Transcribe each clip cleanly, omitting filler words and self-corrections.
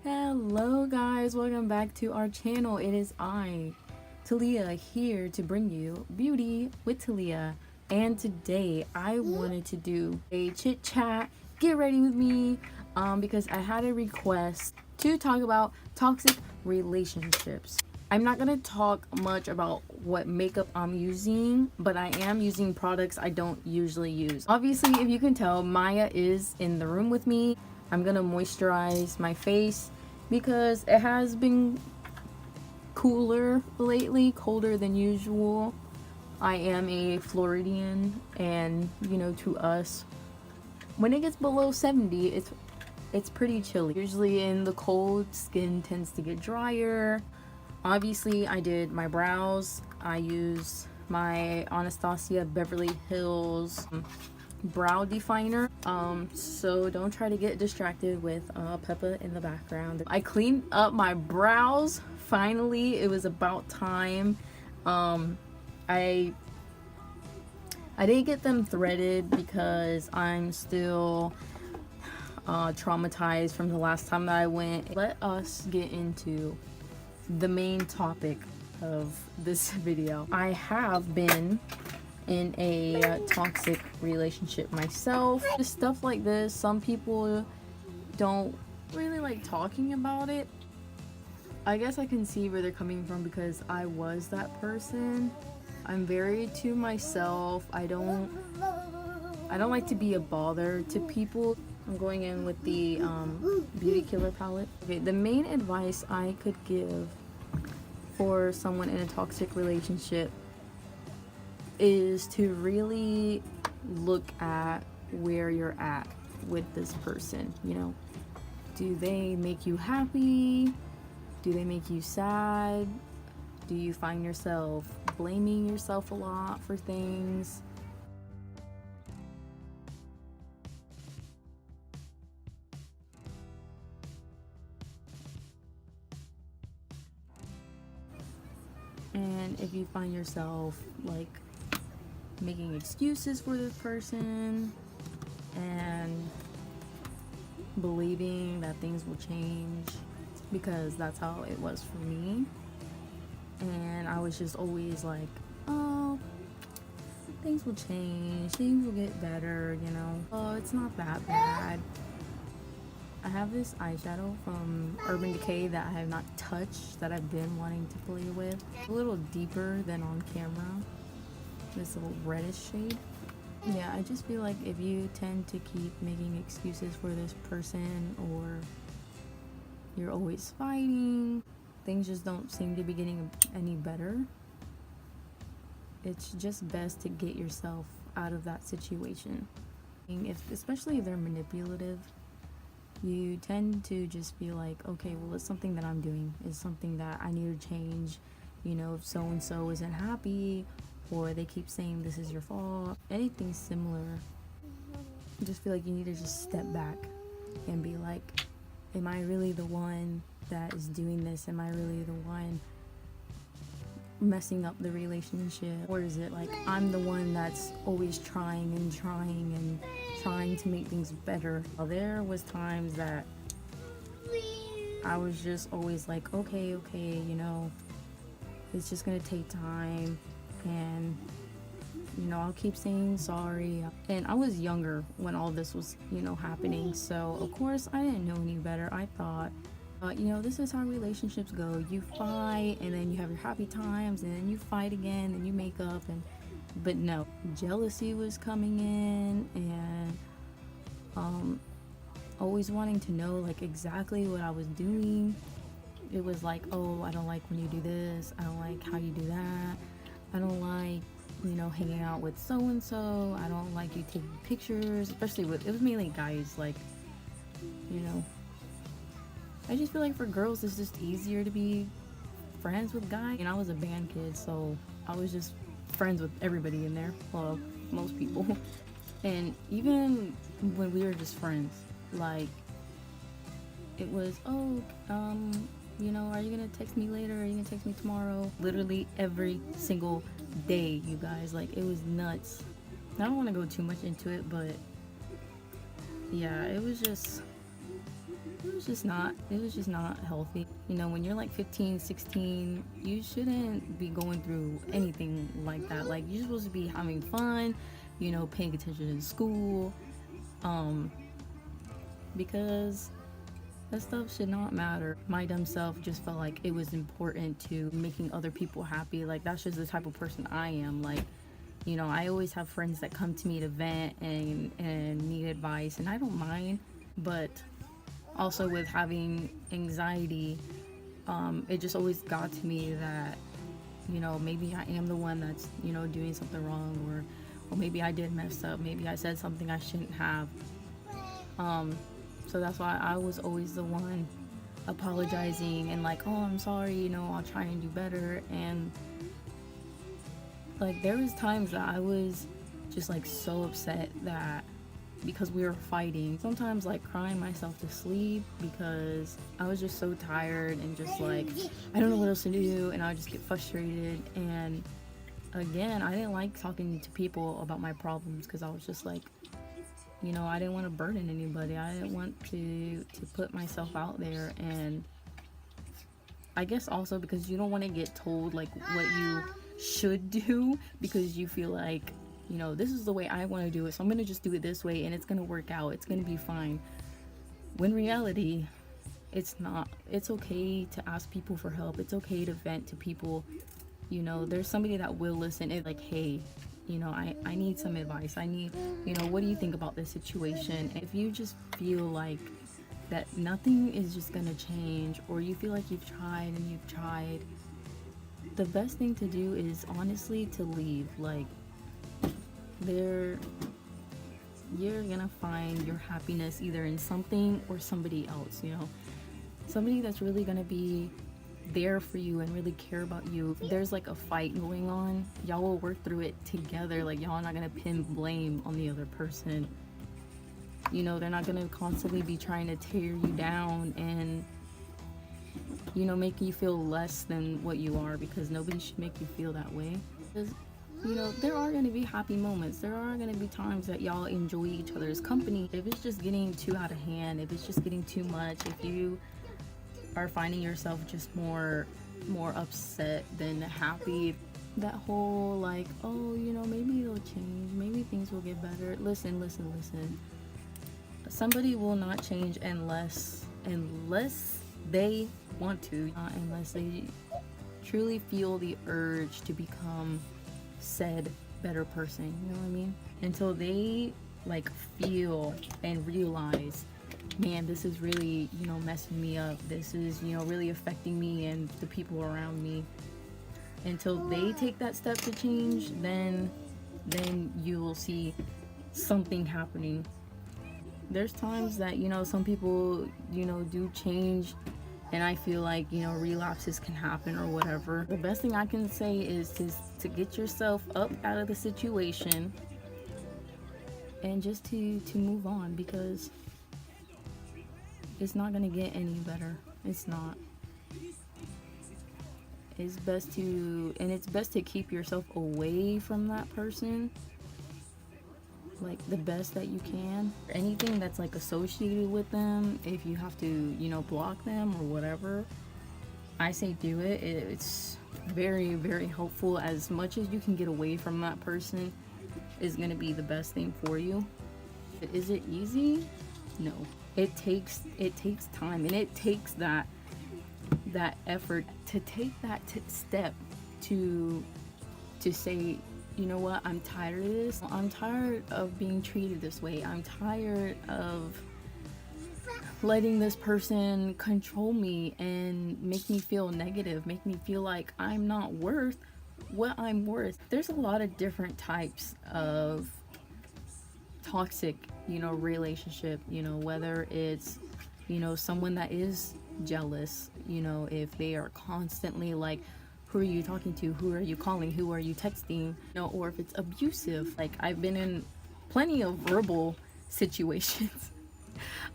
Hello guys, welcome back to our channel. It is I, Talia, here to bring you Beauty with Talia. And today I wanted to do a chit chat, get ready with me, because I had a request to talk about toxic relationships. I'm not gonna talk much about what makeup I'm using, but I am using products I don't usually use. Obviously, if you can tell, Maya is in the room with me. I'm gonna moisturize my face because it has been cooler lately, colder than usual. I am a Floridian, and you know, to us, when it gets below 70, it's pretty chilly. Usually in the cold, skin tends to get drier. Obviously, I did my brows. I use my Anastasia Beverly Hills brow definer, so don't try to get distracted with Peppa in the background. I cleaned up my brows finally. It was about time. I didn't get them threaded because I'm still traumatized from the last time that I went. Let us get into the main topic of this video. I have been in a toxic relationship myself. Just stuff like this, some people don't really like talking about it. I guess I can see where they're coming from because I was that person. I'm very to myself. I don't like to be a bother to people. I'm going in with the Beauty Killer palette. Okay, the main advice I could give for someone in a toxic relationship is to really look at where you're at with this person. You know, do they make you happy? Do they make you sad? Do you find yourself blaming yourself a lot for things? And if you find yourself like making excuses for this person and believing that things will change, because that's how it was for me, and I was just always like, oh, things will change, things will get better, you know, oh, it's not that bad. I have this eyeshadow from Decay that I have not touched, that I've been wanting to play with. A little deeper than on camera. This little reddish shade. Yeah, I just feel like if you tend to keep making excuses for this person, or you're always fighting, things just don't seem to be getting any better, it's just best to get yourself out of that situation. Especially if they're manipulative, you tend to just feel like, okay, well, it's something that I'm doing, it's something that I need to change. You know, if so and so isn't happy, or they keep saying this is your fault, anything similar, I just feel like you need to just step back and be like, am I really the one that is doing this? Am I really the one messing up the relationship? Or is it like I'm the one that's always trying to make things better? Well, there was times that I was just always like, okay, you know, it's just gonna take time, and you know, I'll keep saying sorry. And I was younger when all this was, you know, happening, so of course I didn't know any better. I thought, you know, this is how relationships go. You fight, and then you have your happy times, and then you fight again, and you make up. But no, jealousy was coming in, and always wanting to know like exactly what I was doing. It was like, oh, I don't like when you do this, I don't like how you do that, I don't like, you know, hanging out with so and so, I don't like you taking pictures, especially with, it was mainly guys, like, you know, I just feel like for girls it's just easier to be friends with guys. And I was a band kid, so I was just friends with everybody in there, well, most people. And even when we were just friends, like, it was, oh, you know, are you gonna text me later? Are you gonna text me tomorrow? Literally every single day, you guys. Like, it was nuts. I don't want to go too much into it, but yeah, it was just it was just not healthy. You know, when you're like 15, 16, you shouldn't be going through anything like that. Like, you're supposed to be having fun, you know, paying attention in school, because that stuff should not matter. My dumb self just felt like it was important to making other people happy. Like, that's just the type of person I am. Like, you know, I always have friends that come to me to vent and need advice, and I don't mind. But also with having anxiety, it just always got to me that, you know, maybe I am the one that's, you know, doing something wrong, or maybe I did mess up. Maybe I said something I shouldn't have. So that's why I was always the one apologizing and like, oh, I'm sorry, you know, I'll try and do better. And like, there was times that I was just like so upset that because we were fighting, sometimes like crying myself to sleep because I was just so tired and just like, I don't know what else to do, and I would just get frustrated. And again, I didn't like talking to people about my problems because I was just like, you know, I didn't want to burden anybody. I didn't want to put myself out there. And I guess also because you don't want to get told like what you should do, because you feel like, you know, this is the way I want to do it, so I'm going to just do it this way and it's going to work out. It's going to be fine. When reality, it's not. It's okay to ask people for help. It's okay to vent to people. You know, there's somebody that will listen. It's like, hey, you know, I need some advice. I need, you know, what do you think about this situation? If you just feel like that nothing is just gonna change, or you feel like you've tried and you've tried, the best thing to do is honestly to leave. Like, you're gonna find your happiness either in something or somebody else, you know, somebody that's really gonna be there for you and really care about you. If there's like a fight going on, y'all will work through it together. Like, y'all are not gonna pin blame on the other person. You know, they're not gonna constantly be trying to tear you down and, you know, make you feel less than what you are, because nobody should make you feel that way. Because, you know, there are gonna be happy moments. There are gonna be times that y'all enjoy each other's company. If it's just getting too out of hand, if it's just getting too much, if you are finding yourself just more upset than happy, that whole like, oh, you know, maybe it'll change, maybe things will get better. Listen. Somebody will not change unless they want to, unless they truly feel the urge to become said better person. You know what I mean? Until they like feel and realize, man, this is really, you know, messing me up. This is, you know, really affecting me and the people around me. Until they take that step to change, then you will see something happening. There's times that, you know, some people, you know, do change, and I feel like, you know, relapses can happen or whatever. The best thing I can say is to get yourself up out of the situation and just to move on, because it's not gonna get any better. It's not. It's best to keep yourself away from that person, like the best that you can. Anything that's like associated with them, if you have to, you know, block them or whatever, I say do it. It's very, very helpful. As much as you can get away from that person is gonna be the best thing for you. Is it easy? No. It takes time, and it takes that effort to take that step to say, you know what, I'm tired of this. I'm tired of being treated this way. I'm tired of letting this person control me and make me feel negative, make me feel like I'm not worth what I'm worth. There's a lot of different types of toxic, you know, relationship, you know, whether it's, you know, someone that is jealous, you know, if they are constantly like, who are you talking to, who are you calling, who are you texting, you know, or if it's abusive. Like, I've been in plenty of verbal situations.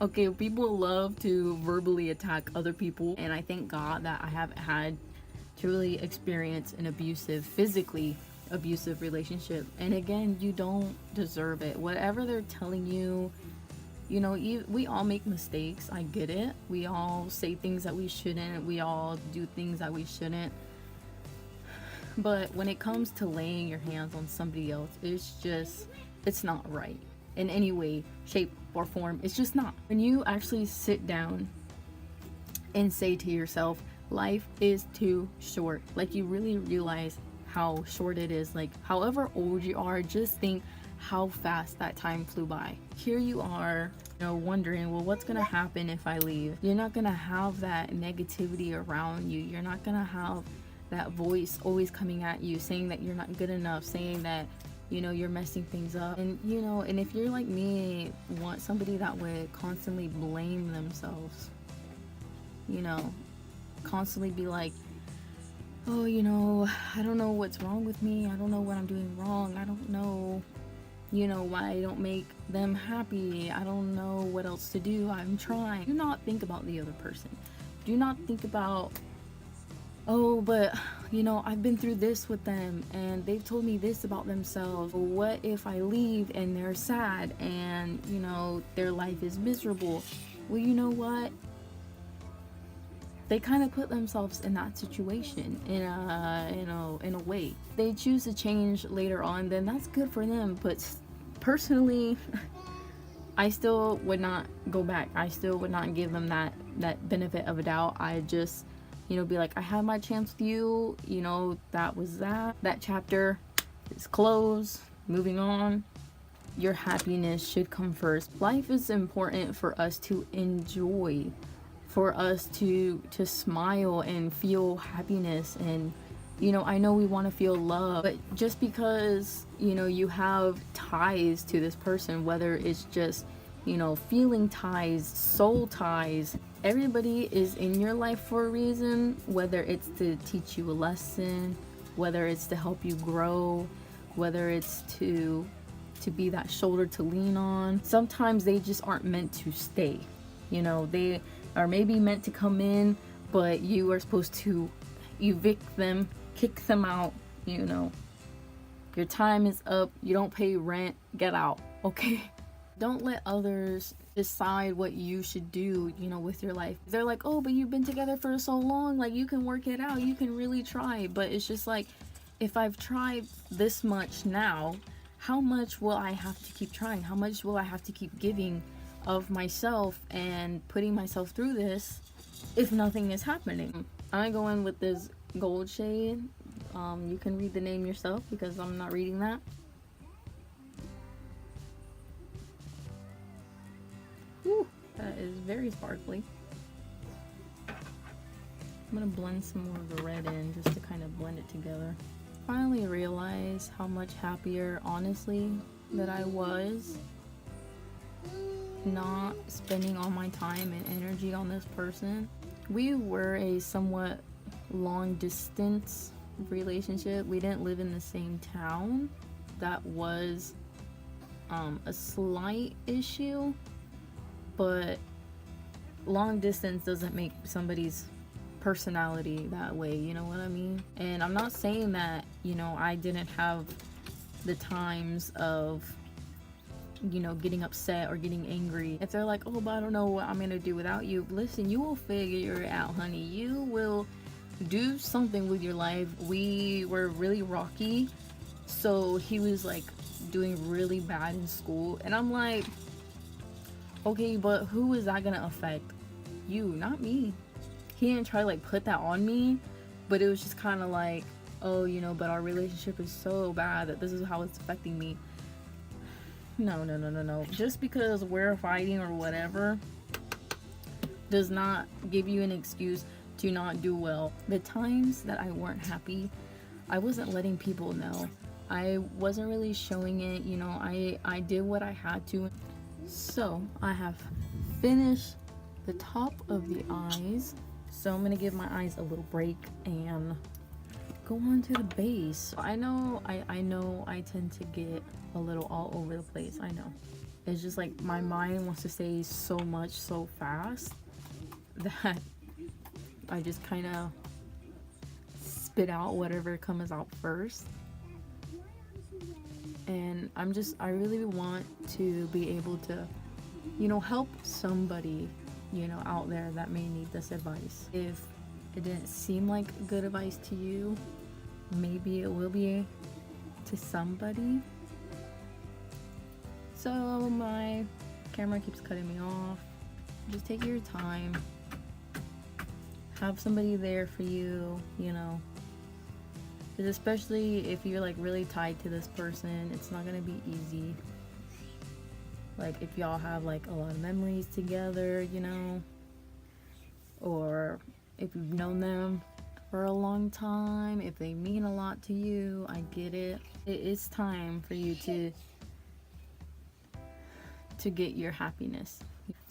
Okay, people love to verbally attack other people, and I thank God that I haven't had to really experience an physically abusive relationship. And again, you don't deserve it. Whatever they're telling you, You know, we all make mistakes. I get it. We all say things that we shouldn't. We all do things that we shouldn't. But when it comes to laying your hands on somebody else, it's not right in any way, shape, or form. It's just not. When you actually sit down and say to yourself, life is too short, like you really realize how short it is. Like, however old you are, just think how fast that time flew by. Here you are, you know, wondering, well, what's gonna happen if I leave? You're not gonna have that negativity around you. You're not gonna have that voice always coming at you saying that you're not good enough, saying that, you know, you're messing things up. And you know, and if you're like me, want somebody that would constantly blame themselves, you know, constantly be like, oh, you know, I don't know what's wrong with me, I don't know what I'm doing wrong, I don't know, you know, why I don't make them happy, I don't know what else to do, I'm trying. Do not think about the other person. Do not think about, oh, but you know, I've been through this with them and they've told me this about themselves. What if I leave and they're sad and, you know, their life is miserable? Well, you know what? They kind of put themselves in that situation in a way. They choose to change later on, then that's good for them. But personally, I still would not go back. I still would not give them that benefit of a doubt. I just, you know, be like, I had my chance with you, you know, that was that chapter is closed, moving on. Your happiness should come first. Life is important for us to enjoy, for us to smile and feel happiness. And you know, I know we want to feel love, but just because, you know, you have ties to this person, whether it's just, you know, feeling ties, soul ties, everybody is in your life for a reason, whether it's to teach you a lesson, whether it's to help you grow, whether it's to be that shoulder to lean on. Sometimes they just aren't meant to stay. You know, they are maybe meant to come in, but you are supposed to evict them, kick them out. You know, your time is up, you don't pay rent, get out, okay? Don't let others decide what you should do, you know, with your life. They're like, oh, but you've been together for so long, like you can work it out, you can really try. But it's just like, if I've tried this much now, how much will I have to keep trying? How much will I have to keep giving of myself and putting myself through this if nothing is happening? I go in with this gold shade. You can read the name yourself because I'm not reading that. Whew, that is very sparkly. I'm gonna blend some more of the red in just to kind of blend it together. Finally realized how much happier, honestly, that I was not spending all my time and energy on this person. We were a somewhat long distance relationship. We didn't live in the same town. That was a slight issue, but long distance doesn't make somebody's personality that way, you know what I mean? And I'm not saying that, you know, I didn't have the times of, you know, getting upset or getting angry. If they're like, oh, but I don't know what I'm gonna do without you, listen, you will figure it out, honey. You will do something with your life. We were really rocky, so he was like doing really bad in school, and I'm like, okay, but who is that gonna affect? You, not me. He didn't try to like put that on me, but it was just kind of like, oh, you know, but our relationship is so bad that this is how it's affecting me. No. Just because we're fighting or whatever does not give you an excuse to not do well. The times that I weren't happy, I wasn't letting people know. I wasn't really showing it, you know, I did what I had to. So I have finished the top of the eyes. So I'm gonna give my eyes a little break and go on to the base. I know I tend to get a little all over the place. I know. It's just like my mind wants to say so much so fast that I just kind of spit out whatever comes out first. And I really want to be able to you know, help somebody, you know, out there that may need this advice. If it didn't seem like good advice to you, maybe it will be to somebody. So my camera keeps cutting me off. Just take your time. Have somebody there for you, you know. Because especially if you're like really tied to this person, it's not gonna be easy. Like if y'all have like a lot of memories together, you know, or if you've known them for a long time, if they mean a lot to you, I get it. It is time for you to get your happiness.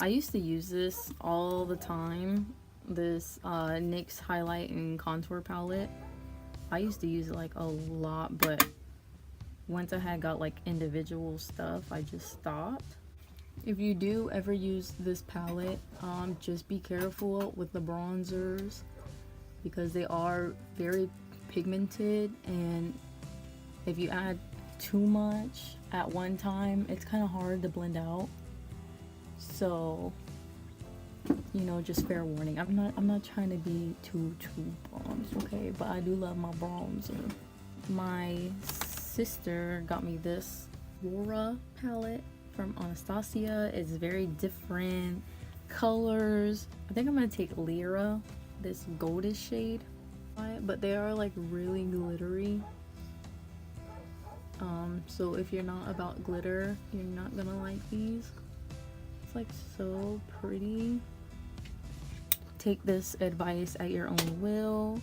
I used to use this all the time, this NYX highlight and contour palette. I used to use it like a lot, but once I had got like individual stuff, I just stopped. If you do ever use this palette, just be careful with the bronzers because they are very pigmented, and if you add too much at one time, it's kind of hard to blend out. So, you know, just fair warning. I'm not trying to be too bronze, okay? But I do love my bronzer. My sister got me this PORE palette from Anastasia. It's very different colors. I think I'm gonna take Lyra, this goldish shade, but they are like really glittery. So if you're not about glitter, you're not gonna like these. It's like so pretty. Take this advice at your own will.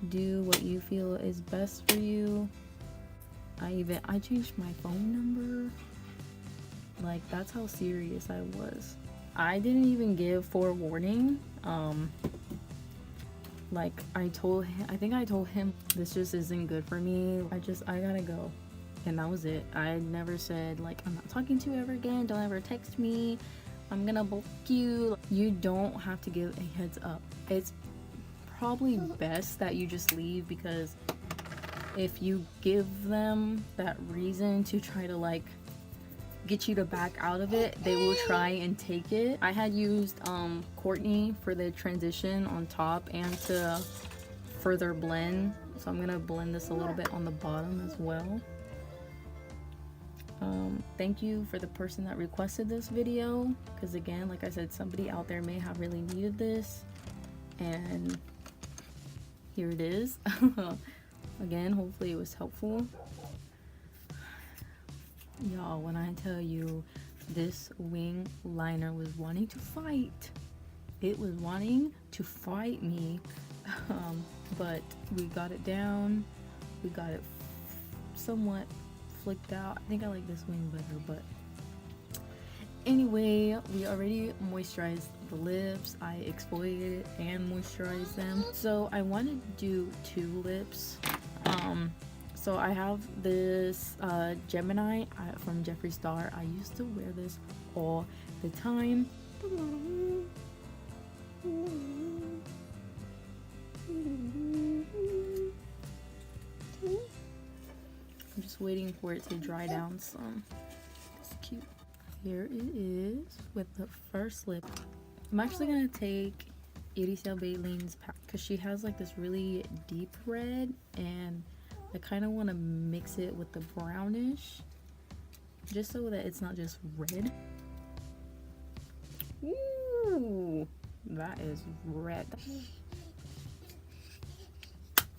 Do what you feel is best for you. I changed my phone number. Like, that's how serious I was. I didn't even give forewarning. Like I think I told him this just isn't good for me. I gotta go. And that was it. I never said like, I'm not talking to you ever again. Don't ever text me. I'm gonna block you. You don't have to give a heads up. It's probably best that you just leave, because if you give them that reason to try to like get you to back out of it, they will try and take it. I had used Courtney for the transition on top and to further blend, so I'm gonna blend this a little bit on the bottom as well. Thank you for the person that requested this video, because again, like I said, somebody out there may have really needed this, and here it is. Again, hopefully it was helpful. Y'all, when I tell you this wing liner was wanting to fight, it was wanting to fight me. But we got it down. We got it somewhat flicked out. I think I like this wing better, but anyway, we already moisturized the lips. I exfoliated and moisturized them. So I wanted to do 2 lips. So I have this Gemini from Jeffree Star. I used to wear this all the time. I'm just waiting for it to dry down some. It's cute. Here it is with the first lip. I'm actually gonna take Edicel Baylene's pack because she has like this really deep red, and I kind of want to mix it with the brownish just so that it's not just red. Ooh, that is red.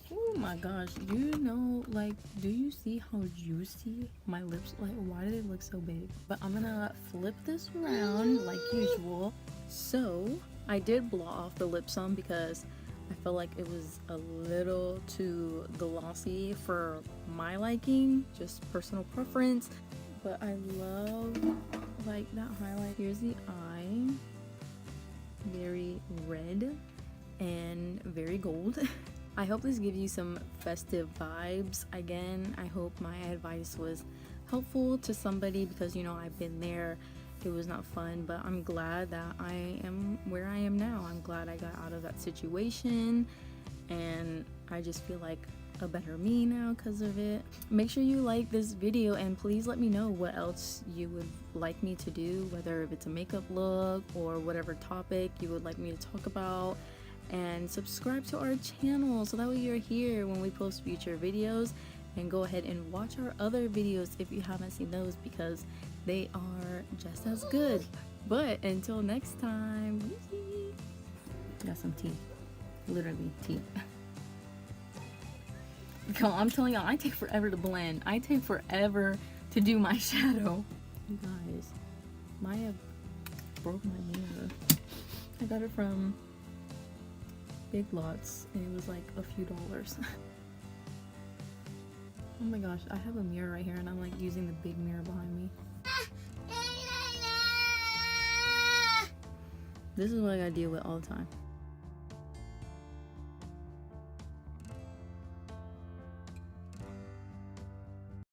Oh my gosh, you know, like, do you see how juicy my lips, like, why do they look so big? But I'm gonna flip this around like usual. So I did blow off the lip some because I felt like it was a little too glossy for my liking, just personal preference. But I love like that highlight. Here's the eye, very red and very gold. I hope this gives you some festive vibes. Again, I hope my advice was helpful to somebody, because you know, I've been there. It was not fun, but I'm glad that I am where I am now. I'm glad I got out of that situation, and I just feel like a better me now because of it. Make sure you like this video and please let me know what else you would like me to do, whether if it's a makeup look or whatever topic you would like me to talk about. And subscribe to our channel so that way you're here when we post future videos, and go ahead and watch our other videos if you haven't seen those, because they are just as good. But until next time, got some tea, literally tea. Come on, I'm telling y'all, I take forever to blend. I take forever to do my shadow. You guys, Maya broke my mirror. I got it from Big Lots and it was like a few dollars. Oh my gosh, I have a mirror right here and I'm like using the big mirror behind me. This is what I gotta deal with all the time.